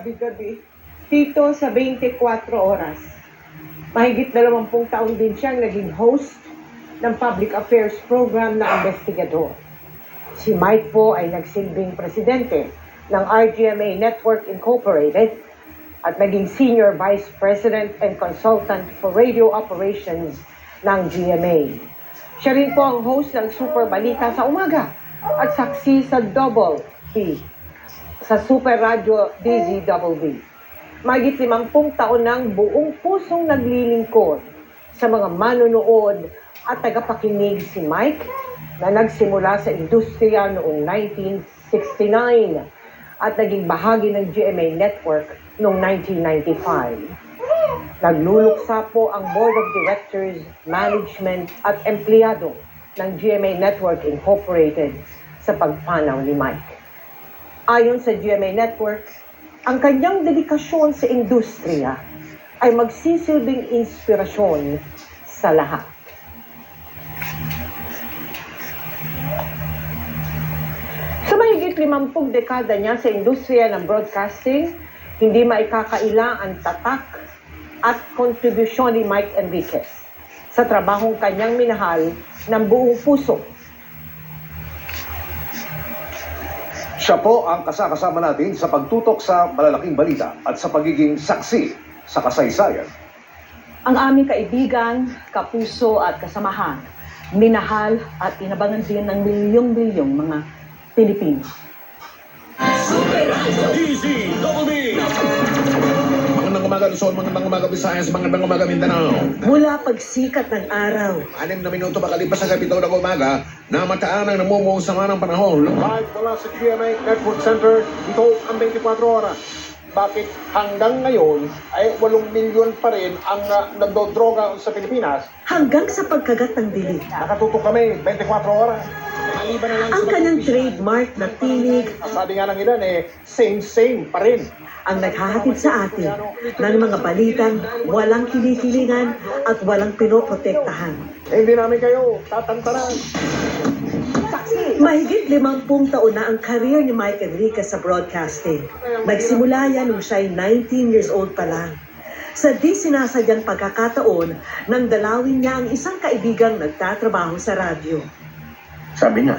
gabi-gabi dito sa 24 oras. Mahigit 20 taon din siyang naging host ng public affairs program na investigador. Si Mike po ay nagsilbing presidente ng RGMA Network Incorporated at naging senior vice president and consultant for radio operations ng GMA. Siya rin po ang host ng Super Balita sa umaga at saksi sa Double B sa Super Radio DZBB. Mahigit 50 taon ng buong pusong naglilingkod sa mga manonood at tagapakinig si Mike na nagsimula sa industriya noong 1969 at naging bahagi ng GMA Network noong 1995. Nagluluksa po ang Board of Directors, Management at empleyado ng GMA Network Incorporated sa pagpanaw ni Mike. Ayon sa GMA Network, ang kanyang dedikasyon sa industriya ay magsisilbing inspirasyon sa lahat. Sa mahigit 50 dekada niya sa industriya ng broadcasting, hindi maikakaila ang tatak at kontribusyon ni Mike Enriquez sa trabahong kanyang minahal ng buong puso. Siya po ang kasama natin sa pagtutok sa malalaking balita at sa pagiging saksi sa kasaysayan. Ang aming kaibigan, kapuso at kasamahan, minahal at inabangan din ng milyong-milyong mga Pilipino. DZBB! Magandang umaga Luzon, magandang umaga Visayas, magandang umaga Mindanao. Mula pagsikat ng araw, 6 na minuto makalipas sa kapitaw ng umaga, namataan ang namumuong sama ng panahon. Live mula sa GMA Network Center, ito ang 24 oras. Bakit hanggang ngayon ay 8 milyon pa rin ang nagdodroga sa Pilipinas? hanggang sa pagkagat ng dilig. Nakatutok kami 24 oras. Maliban na lang Ang sa kanyang pag-ibig. trademark na tinig Sabi nga ng ilan same pa rin. ang naghahatid sa atin ng mga balitang walang kinikilingan at walang pinoprotektahan. Hindi namin kayo tatantanan. Mahigit 50 taon na ang career ni Mike Enriquez sa broadcasting. Nagsimula yan nung siya ay 19 years old pa lang. Sa di sinasadyang pagkakataon, nang dalawin niya ang isang kaibigang nagtatrabaho sa radyo. Sabi niya,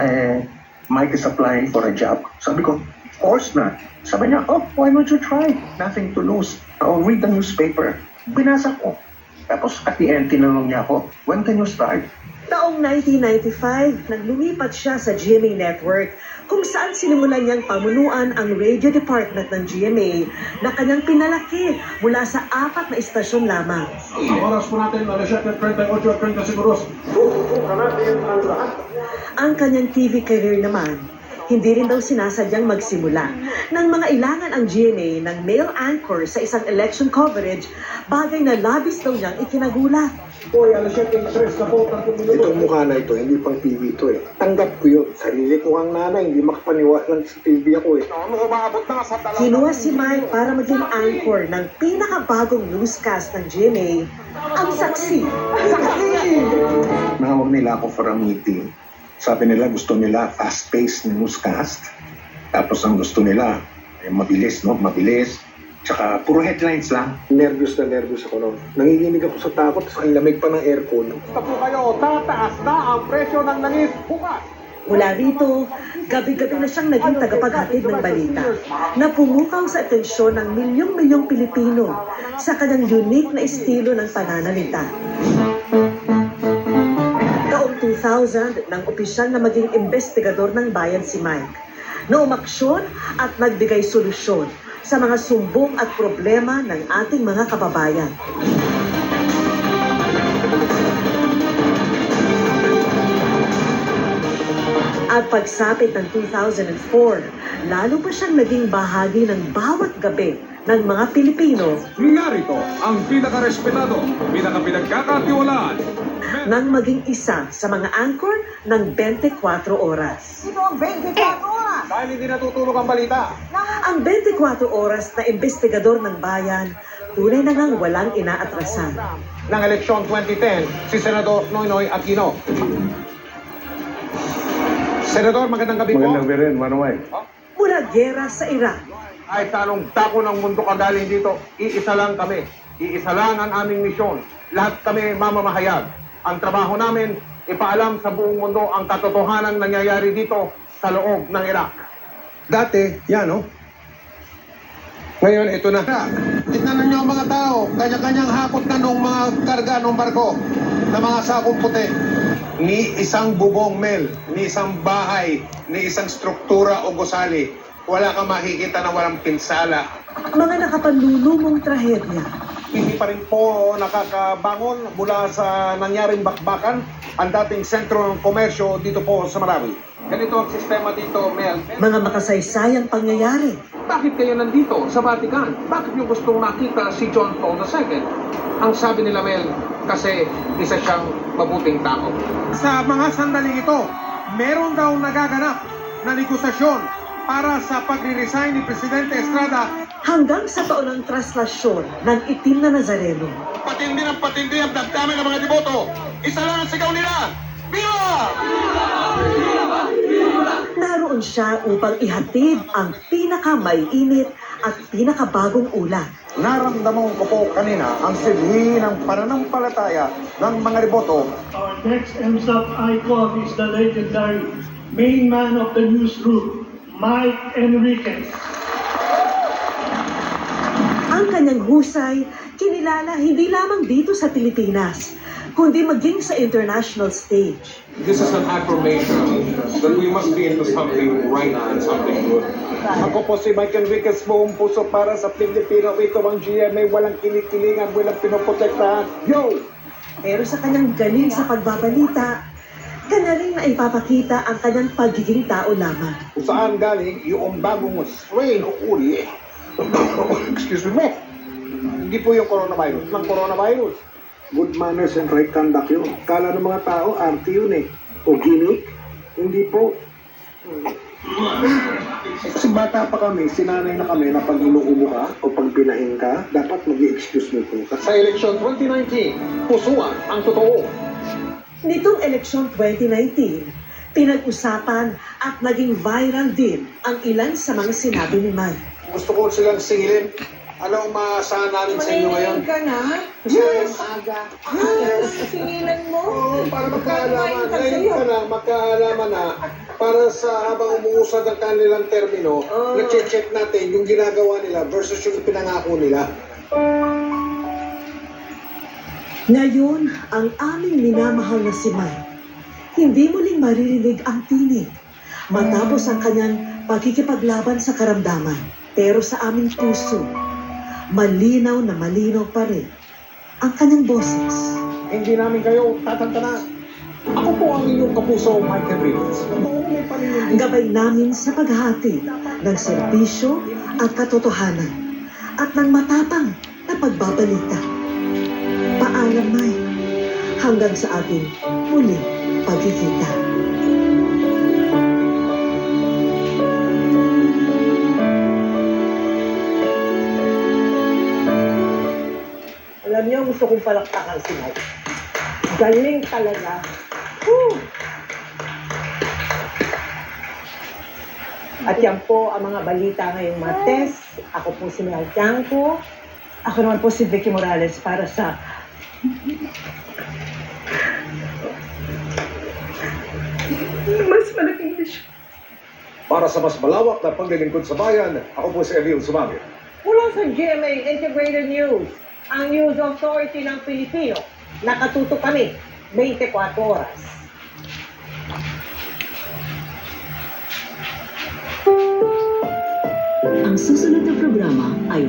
Mike is applying for a job. Sabi ko, of course not. Sabi niya, oh, why don't you try? Nothing to lose. I'll read the newspaper. Binasa ko. Tapos at the end, tinanong niya ako, when can you start? Taong 1995, nang lumipat siya sa GMA Network, kung saan sinimulan niyang pamunuan ang radio department ng GMA na kanyang pinalaki mula sa 4 na istasyon lamang. Ang oras po natin, 7:38 seguros. Tututukan natin ang lahat. Ang kanyang TV career naman, hindi rin daw sinasadyang magsimula nang mga ilangan ang GMA ng male anchor sa isang election coverage, bagay na labis daw niyang ikinagulat. Hoy, 7:03 na po, 30 minutos. Itong mukha na ito, hindi pang TV ito eh. Tanggap ko yun. Sarili ko ang nanay, hindi makapaniwalan sa TV ako eh. Umaabot na sa dalawa. Kinuha si Mike para maging anchor ng pinakabagong newscast ng GMA, ang Saksi. Nahawag nila ako for a meeting. Sabi nila, gusto nila fast-paced newscast. Tapos ang gusto nila, mabilis, no? Mabilis. Tsaka puro headlines lang. Nervous ako noon. Nanginginig ako sa takot, sa lamig pa ng aircon. Basta po kayo, tataas na ang presyo ng langis bukas. Mula rito, gabi-gabi na siyang naging tagapaghatid ng balita na pumukaw sa atensyon ng milyong-milyong Pilipino sa kanyang unique na estilo ng pananalita. Taong 2000, nang opisyal na maging investigador ng bayan si Mike, na umaksyon at nagbigay solusyon sa mga sumbong at problema ng ating mga kababayan. At pagsapit ng 2004, lalo pa siyang naging bahagi ng bawat gabi ng mga Pilipino Narito ang pinaka-respetado, pinaka-pinagkakatiwalaan. nang maging isa sa mga anchor ng 24 oras. Dahil hindi natutulog ang balita. Ang 24 oras na investigador ng bayan, tunay na ngang walang inaatrasan. Ng eleksyon 2010, si Senador Noynoy Aquino. Senador, magandang gabi po. Magandang gabi rin, Manuel. Mula gyera sa Iraq ay sa anong dako ng mundo kagaling dito, iisa lang kami. Iisa lang ang aming misyon. Lahat kami mamamahayag. Ang trabaho namin, ipaalam sa buong mundo ang katotohanan nangyayari dito sa loob ng Iraq. Dati, yan, no? Ngayon, ito na. Tignan ninyo ang mga tao, kanya-kanyang hakot na nung mga karga ng barko na mga sakong puti. Ni isang bubong, Mel, ni isang bahay, ni isang struktura o gusali. Wala kang makikita na walang pinsala. Mga nakapanlulumong trahedya. Hindi pa rin po nakakabangon mula sa nangyaring bakbakan ang dating sentro ng komersyo dito po sa Marawi. Ganito ang sistema dito, Mel. Mga makasaysayang pangyayari. Bakit kayo nandito sa Vatican? Bakit niyo gustong makita si John Paul II? Ang sabi nila, Mel, kasi isa siyang mabuting tao. Sa mga sandaling ito, meron daw nagaganap na negosasyon para sa pagre-resign ni Presidente Estrada. Hanggang sa taon ng traslasyon ng itim na Nazareno. Patindi ng patindi ang damdamin ng mga deboto. Isa lang ang sigaw nila. Viva! Naroon siya upang ihatid ang pinakamaiinit at pinakabagong ulat. Naramdaman ko po kanina ang silhi ng pananampalataya ng mga deboto. Our next MSAP icon is the legendary main man of the newsroom, Mike Enriquez. Ang kanyang husay, kinilala hindi lamang dito sa Pilipinas, kundi maging sa international stage. This is an affirmation that we must be into something right and something good. Ako po si Michael Enriquez, buong puso para sa Pilipino. Ito ang GMA, walang kinikilingan, walang pinoprotektahan. Yo! Pero sa kanyang galing sa pagbabalita, kanya rin na ipapakita ang kanyang pagiging tao lamang. Kung saan galing yung bagong strain o uri. Excuse me. Hindi po yung coronavirus. Ng coronavirus. Good manners and right conduct yun. Kala ng mga tao, arte yun eh. O gimmick. Hindi po. Kasi bata pa kami, sinanay na kami na pag inuubo ka o pag binahin ka, dapat mag-i-excuse me po ka. Sa eleksyon 2019, pusuan ang totoo. Nitong eleksyon 2019, pinag-usapan at naging viral din ang ilan sa mga sinabi ni Mike. Gusto ko silang singilin. Ano ang maasahan namin sa inyo ngayon? ka na? Yes. Aga. Yes. Singilan mo. Oo, para magkaalaman. Pag Ngayon ka na, magkaalaman na. Para sa habang umuusad ang kanilang termino, na-check natin yung ginagawa nila versus yung pinangako nila. Ngayon, ang aming minamahal na si Mike, hindi muling maririnig ang tinig matapos ang kanyang pagkikipaglaban sa karamdaman. Pero sa aming puso, malinaw na malinaw pa rin ang kanyang boses. Hindi namin kayo tatantanan. Ako po ang inyong kapuso, Mike Enriquez. Noong may paninindig. Gabay namin sa paghahati ng serbisyo at katotohanan at ng matapang na pagbabalita. Paalam, Mike, hanggang sa ating muling pagkikita. Alam niyo, gusto kong palakpakan si Mike. Galing talaga. Woo! At yan po ang mga balita ngayong Martes. Ako po si Mel Tiangco. Ako naman po si Vicky Morales para sa... mas malaking issue. Para sa mas malawak na paglilingkod sa bayan, ako po si Emil Sumangit. Mula sa GMA Integrated News, ang News Authority ng Pilipino. Nakatuto kami 24 oras. Ang susunod na programa ay